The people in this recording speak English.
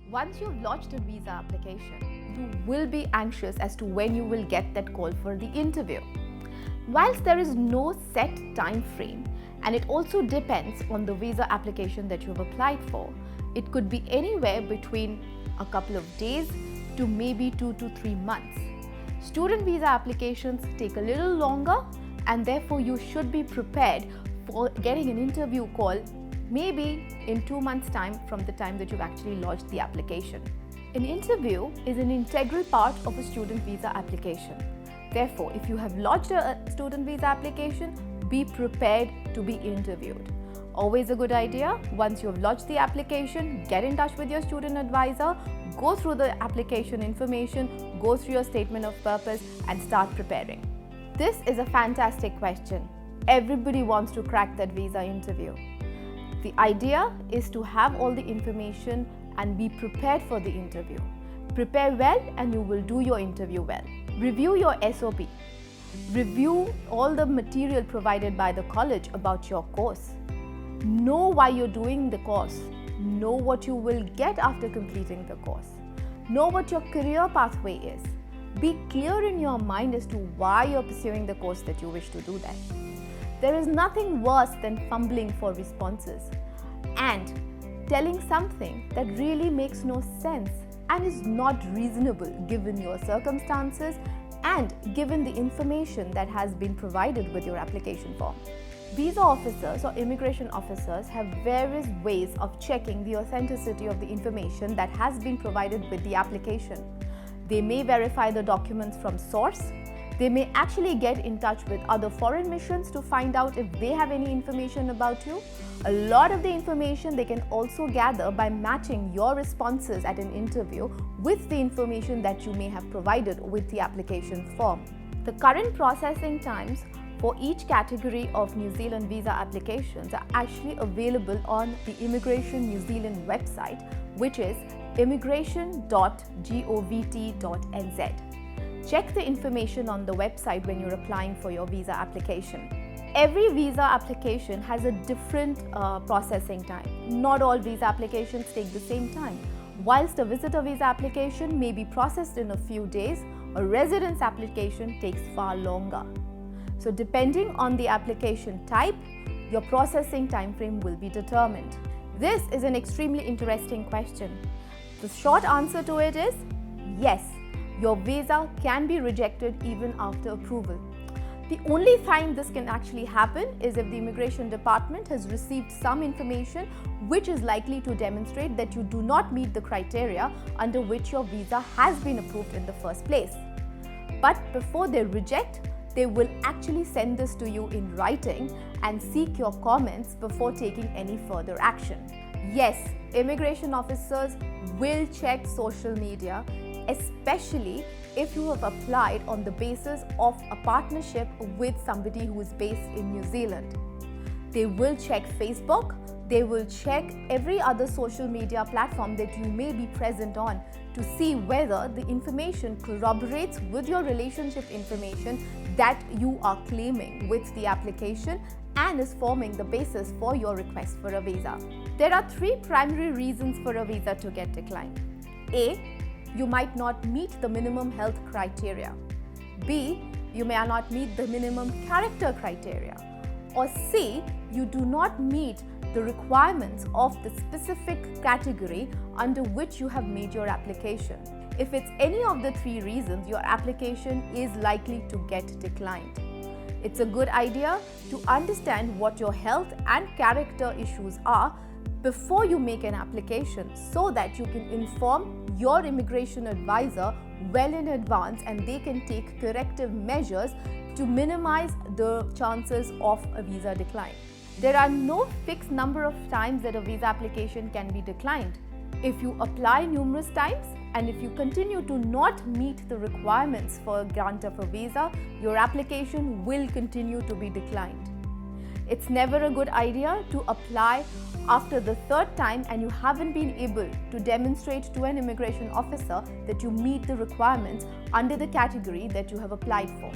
Once you've lodged a visa application, you will be anxious as to when you will get that call for the interview. Whilst there is no set time frame, and it also depends on the visa application that you've applied for, it could be anywhere between a couple of days to maybe 2 to 3 months. Student visa applications take a little longer, and therefore you should be prepared for getting an interview call maybe in 2 months' time from the time that you've actually lodged the application. An interview is an integral part of a student visa application. Therefore, if you have lodged a student visa application, be prepared to be interviewed. Always a good idea, once you have lodged the application, get in touch with your student advisor, go through the application information, go through your statement of purpose and start preparing. This is a fantastic question. Everybody wants to crack that visa interview. The idea is to have all the information and be prepared for the interview. Prepare well and you will do your interview well. Review your SOP. Review all the material provided by the college about your course. Know why you're doing the course. Know what you will get after completing the course. Know what your career pathway is. Be clear in your mind as to why you're pursuing the course that you wish to do that. There is nothing worse than fumbling for responses and telling something that really makes no sense and is not reasonable given your circumstances and given the information that has been provided with your application form. Visa officers or immigration officers have various ways of checking the authenticity of the information that has been provided with the application. They may verify the documents from source. They may actually get in touch with other foreign missions to find out if they have any information about you. A lot of the information they can also gather by matching your responses at an interview with the information that you may have provided with the application form. The current processing times for each category of New Zealand visa applications are actually available on the Immigration New Zealand website, which is immigration.govt.nz. Check the information on the website when you're applying for your visa application. Every visa application has a different processing time. Not all visa applications take the same time. Whilst a visitor visa application may be processed in a few days, a residence application takes far longer. So depending on the application type, your processing time frame will be determined. This is an extremely interesting question. The short answer to it is yes. Your visa can be rejected even after approval. The only time this can actually happen is if the immigration department has received some information which is likely to demonstrate that you do not meet the criteria under which your visa has been approved in the first place. But before they reject, they will actually send this to you in writing and seek your comments before taking any further action. Yes, immigration officers will check social media, especially if you have applied on the basis of a partnership with somebody who is based in New Zealand. They will check Facebook, they will check every other social media platform that you may be present on to see whether the information corroborates with your relationship information that you are claiming with the application and is forming the basis for your request for a visa. There are 3 primary reasons for a visa to get declined. A, you might not meet the minimum health criteria. B, you may not meet the minimum character criteria. Or C, you do not meet the requirements of the specific category under which you have made your application. If it's any of the 3 reasons, your application is likely to get declined. It's a good idea to understand what your health and character issues are before you make an application so that you can inform your immigration advisor well in advance and they can take corrective measures to minimize the chances of a visa decline. There are no fixed number of times that a visa application can be declined. If you apply numerous times and if you continue to not meet the requirements for a grant of a visa, your application will continue to be declined. It's never a good idea to apply after the 3rd time and you haven't been able to demonstrate to an immigration officer that you meet the requirements under the category that you have applied for.